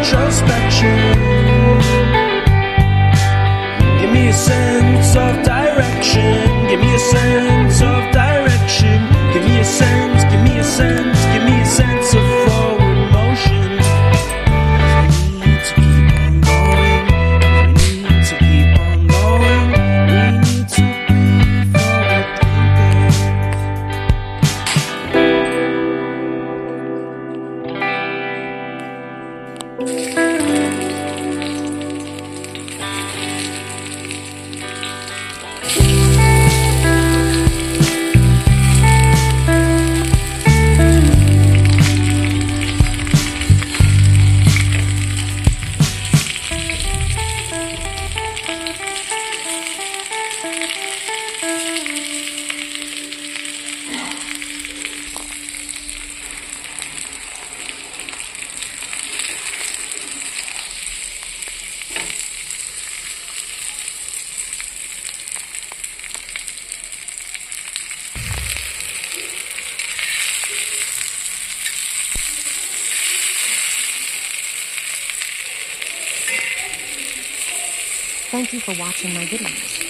introspection. Give me a sense of direction. Give me a sense of direction. Give me a sense, give me a sense, give me a sense of forward motion. We need to keep on going. We need to keep on going. We need to breathe forward Thank you for watching my videos.